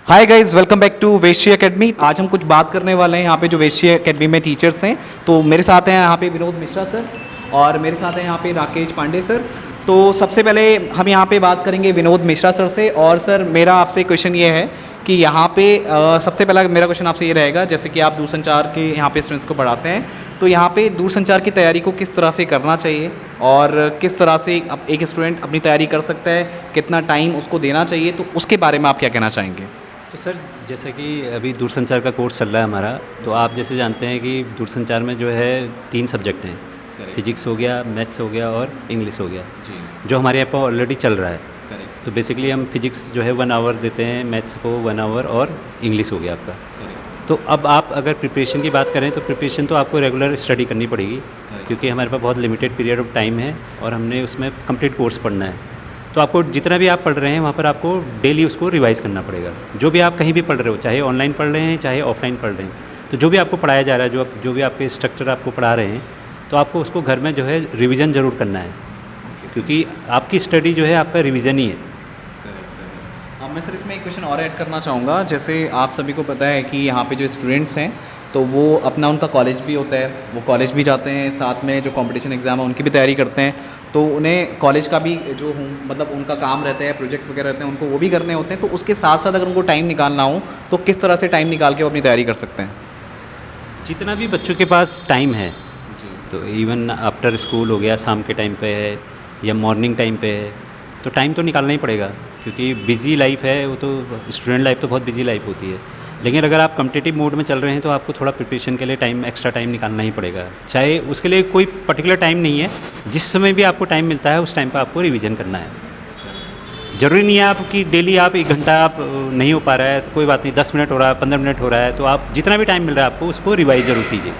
Hi guys, welcome back to वेश्य academy. आज हम कुछ बात करने वाले हैं यहाँ पे जो वेश्य एकेडमी में टीचर्स हैं। तो मेरे साथ हैं यहाँ पे विनोद मिश्रा सर और मेरे साथ हैं यहाँ पे राकेश पांडे सर। तो सबसे पहले हम यहाँ पे बात करेंगे विनोद मिश्रा सर से। और सर मेरा आपसे क्वेश्चन ये है कि यहाँ पे सबसे पहला मेरा क्वेश्चन आपसे ये रहेगा, जैसे कि आप दूरसंचार के यहाँ पे स्टूडेंट्स को पढ़ाते हैं, तो यहाँ पे दूरसंचार की तैयारी को किस तरह से करना चाहिए और किस तरह से एक स्टूडेंट अपनी तैयारी कर सकता है, कितना टाइम उसको देना चाहिए, तो उसके बारे में आप क्या कहना चाहेंगे? तो सर जैसे कि अभी दूरसंचार का कोर्स चल रहा है हमारा, तो आप जैसे जानते हैं कि दूरसंचार में जो है 3 सब्जेक्ट हैं, फिजिक्स हो गया, मैथ्स हो गया और इंग्लिश हो गया, जो हमारे यहाँ पर ऑलरेडी चल रहा है। तो बेसिकली हम फिजिक्स जो है 1 आवर देते हैं, मैथ्स को 1 आवर और इंग्लिश हो गया आपका। तो अब आप अगर प्रिपरेशन की बात करें तो प्रिपरेशन तो आपको रेगुलर स्टडी करनी पड़ेगी, क्योंकि हमारे पास बहुत लिमिटेड पीरियड ऑफ टाइम है और हमने उसमें कंप्लीट कोर्स पढ़ना है। तो आपको जितना भी आप पढ़ रहे हैं वहाँ पर आपको डेली उसको रिवाइज़ करना पड़ेगा। जो भी आप कहीं भी पढ़ रहे हो, चाहे ऑनलाइन पढ़ रहे हैं चाहे ऑफलाइन पढ़ रहे हैं, तो जो भी आपको पढ़ाया जा रहा है, जो भी आपके इंस्ट्रक्टर आपको पढ़ा रहे हैं, तो आपको उसको घर में जो है रिवीजन ज़रूर करना है, क्योंकि आपकी स्टडी जो है आपका रिवीजन ही है। अब मैं सर इसमें एक क्वेश्चन और ऐड करना चाहूँगा। जैसे आप सभी को पता है कि यहाँ पे जो स्टूडेंट्स हैं तो वो अपना उनका कॉलेज भी होता है, वो कॉलेज भी जाते हैं, साथ में जो कंपटीशन एग्ज़ाम है उनकी भी तैयारी करते हैं। तो उन्हें कॉलेज का भी जो मतलब उनका काम रहता है, प्रोजेक्ट्स वगैरह रहते हैं, उनको वो भी करने होते हैं। तो उसके साथ साथ अगर उनको टाइम निकालना हो तो किस तरह से टाइम निकाल के वो अपनी तैयारी कर सकते हैं? जितना भी बच्चों के पास टाइम है, तो इवन आफ्टर स्कूल हो गया, शाम के टाइम पे है या मॉर्निंग टाइम पे है, तो टाइम तो निकालना ही पड़ेगा, क्योंकि बिज़ी लाइफ है वो। तो स्टूडेंट लाइफ तो बहुत बिज़ी लाइफ होती है, लेकिन अगर आप कॉम्पिटिटिव मोड में चल रहे हैं तो आपको थोड़ा प्रिपरेशन के लिए एक्स्ट्रा टाइम निकालना ही पड़ेगा। चाहे उसके लिए कोई पर्टिकुलर टाइम नहीं है, जिस समय भी आपको टाइम मिलता है उस टाइम पर आपको रिवीजन करना है। ज़रूरी नहीं है आप कि डेली आप 1 घंटा आप नहीं हो पा रहा है तो कोई बात नहीं, 10 मिनट हो रहा है, 15 मिनट हो रहा है, तो आप जितना भी टाइम मिल रहा है आपको उसको रिवाइज ज़रूर कीजिए।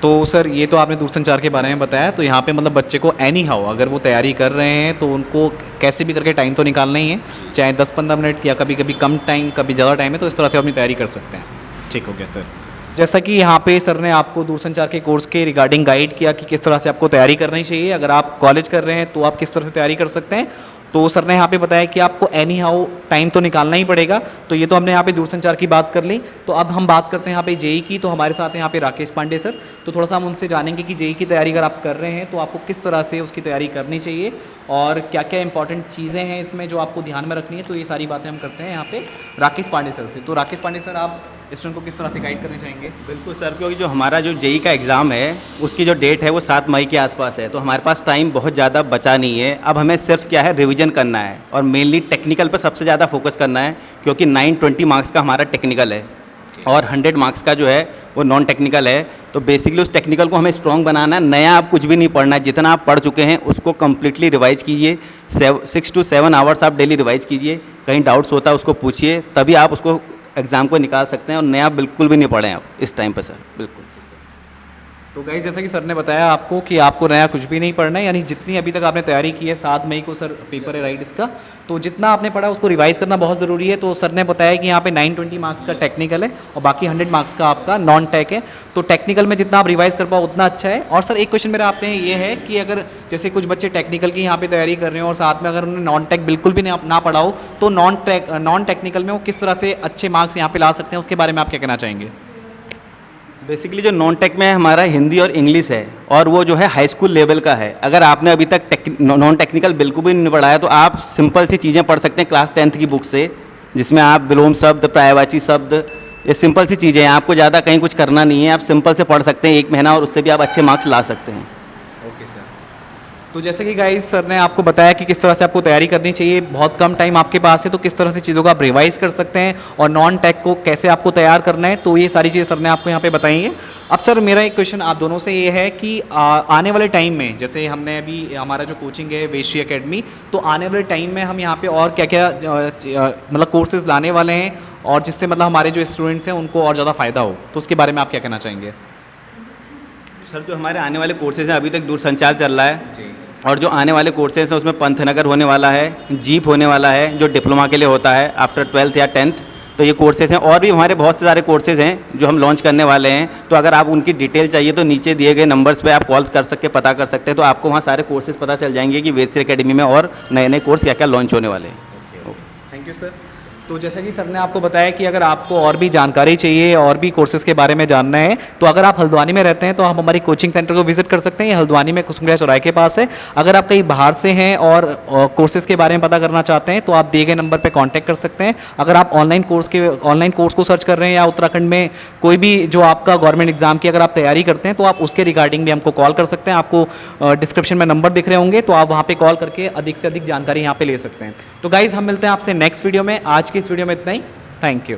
तो सर ये तो आपने दूरसंचार के बारे में बताया। तो यहाँ पे मतलब बच्चे को एनी हाउ अगर वो तैयारी कर रहे हैं तो उनको कैसे भी करके टाइम तो निकालना ही है, चाहे 10-15 मिनट या कभी कभी कम टाइम, कभी ज़्यादा टाइम है, तो इस तरह से अपनी तैयारी कर सकते हैं। ठीक हो गया सर। जैसा कि यहाँ पे सर ने आपको दूरसंचार के कोर्स के रिगार्डिंग गाइड किया कि किस तरह से आपको तैयारी करनी चाहिए, अगर आप कॉलेज कर रहे हैं तो आप किस तरह से तैयारी कर सकते हैं। तो सर ने यहाँ पे बताया कि आपको एनी हाउ टाइम तो निकालना ही पड़ेगा। तो ये तो हमने यहाँ पे दूरसंचार की बात कर ली। तो अब हम बात करते हैं यहाँ पे जेई की। तो हमारे साथ हैं यहाँ पे राकेश पांडे सर। तो थोड़ा सा हम उनसे जानेंगे कि जेई की तैयारी अगर आप कर रहे हैं तो आपको किस तरह से उसकी तैयारी करनी चाहिए और क्या क्या इंपॉर्टेंट चीज़ें हैं इसमें जो आपको ध्यान में रखनी है। तो ये सारी बातें हम करते हैं यहाँ पे राकेश पांडे सर से। तो राकेश पांडे सर, आप स्टूडेंट को किस तरह से गाइड करना चाहेंगे? बिल्कुल सर, क्योंकि जो हमारा जो जेई का एग्ज़ाम है उसकी जो डेट है वो 7 मई के आसपास है, तो हमारे पास टाइम बहुत ज़्यादा बचा नहीं है। अब हमें सिर्फ क्या है, रिवीजन करना है और मेनली टेक्निकल पर सबसे ज़्यादा फोकस करना है, क्योंकि 920 मार्क्स का हमारा टेक्निकल है और 100 मार्क्स का जो है वो नॉन टेक्निकल है। तो बेसिकली उस टेक्निकल को हमें स्ट्रॉन्ग बनाना है। नया आप कुछ भी नहीं पढ़ना है, जितना आप पढ़ चुके हैं उसको कम्प्लीटली रिवाइज कीजिए। 6 to 7 आवर्स आप डेली रिवाइज कीजिए। कहीं डाउट्स होता है उसको पूछिए, तभी आप उसको एग्ज़ाम को निकाल सकते हैं। और नया बिल्कुल भी नहीं पढ़ें आप इस टाइम पर सर, बिल्कुल। तो गाइस, जैसा कि सर ने बताया आपको कि आपको नया कुछ भी नहीं पढ़ना है, यानी जितनी अभी तक आपने तैयारी की है, 7 मई को सर पेपर है राइट इसका, तो जितना आपने पढ़ा उसको रिवाइज करना बहुत ज़रूरी है। तो सर ने बताया कि यहाँ पे 920 मार्क्स का टेक्निकल है और बाकी 100 मार्क्स का आपका नॉन टेक है। तो टेक्निकल में जितना आप रिवाइज कर पाओ उतना अच्छा है। और सर एक क्वेश्चन मेरा आप पे ये है कि अगर जैसे कुछ बच्चे टेक्निकल की यहाँ पे तैयारी कर रहे हो और साथ में अगर उन्हें नॉन टेक बिल्कुल भी ना पढ़ा हो, तो नॉन टेक्निकल में वो किस तरह से अच्छे मार्क्स यहाँ पे ला सकते हैं, उसके बारे में आप क्या कहना चाहेंगे? बेसिकली जो नॉन टेक में हमारा हिंदी और इंग्लिश है और वो जो है हाई स्कूल लेवल का है। अगर आपने अभी तक नॉन टेक्निकल बिल्कुल भी नहीं पढ़ा है तो आप सिंपल सी चीज़ें पढ़ सकते हैं क्लास 10th की बुक से, जिसमें आप विलोम शब्द, पर्यायवाची शब्द, ये सिंपल सी चीज़ें हैं। आपको ज़्यादा कहीं कुछ करना नहीं है, आप सिंपल से पढ़ सकते हैं 1 महीना और उससे भी आप अच्छे मार्क्स ला सकते हैं। Okay sir. तो जैसे कि गाइस सर ने आपको बताया कि किस तरह से आपको तैयारी करनी चाहिए, बहुत कम टाइम आपके पास है तो किस तरह से चीज़ों को आप रिवाइज कर सकते हैं और नॉन टेक को कैसे आपको तैयार करना है, तो ये सारी चीज़ें सर ने आपको यहाँ पे बताई हैं। अब सर मेरा एक क्वेश्चन आप दोनों से ये है कि आने वाले टाइम में, जैसे हमने अभी हमारा जो कोचिंग है वेश्य एकेडमी, तो आने वाले टाइम में हम यहाँ पे और क्या क्या मतलब कोर्सेज लाने वाले हैं और जिससे मतलब हमारे जो स्टूडेंट्स हैं उनको और ज़्यादा फ़ायदा हो, तो उसके बारे में आप क्या कहना चाहेंगे? सर जो हमारे आने वाले कोर्सेज हैं, अभी तक दूरसंचार चल रहा है जी, और जो आने वाले कोर्सेज हैं उसमें पंथनगर होने वाला है, जीप होने वाला है जो डिप्लोमा के लिए होता है आफ्टर 12th या 10th। तो ये कोर्सेज हैं और भी हमारे बहुत से सारे कोर्सेज हैं जो हम लॉन्च करने वाले हैं। तो अगर आप उनकी डिटेल चाहिए तो नीचे दिए गए नंबर्स पे आप कॉल कर सकते, पता कर सकते हैं, तो आपको वहाँ सारे कोर्सेज पता चल जाएंगे कि वेश्य एकेडमी में और नए नए कोर्स क्या क्या लॉन्च होने वाले हैं। You sir. तो जैसा कि सर ने आपको बताया कि अगर आपको और भी जानकारी चाहिए और भी कोर्सेज़ के बारे में जानना है तो अगर आप हल्द्वानी में रहते हैं तो आप हमारी कोचिंग सेंटर को विजिट कर सकते हैं। ये हल्द्वानी में कुसुम्भ्रिया चौराहे के पास है। अगर आप कहीं बाहर से हैं और कोर्सेज़ के बारे में पता करना चाहते हैं तो आप दिए गए नंबर पर कॉन्टैक्ट कर सकते हैं। अगर आप ऑनलाइन कोर्स को सर्च कर रहे हैं या उत्तराखंड में कोई भी जो आपका गवर्नमेंट एग्जाम की अगर आप तैयारी करते हैं तो आप उसके रिगार्डिंग भी हमको कॉल कर सकते हैं। आपको डिस्क्रिप्शन में नंबर दिख रहे होंगे तो आप वहाँ पे कॉल करके अधिक से अधिक जानकारी यहाँ पे ले सकते हैं। तो गाइज़ हम मिलते हैं आपसे नेक्स्ट वीडियो में। आज की इस वीडियो में इतना ही। Thank you.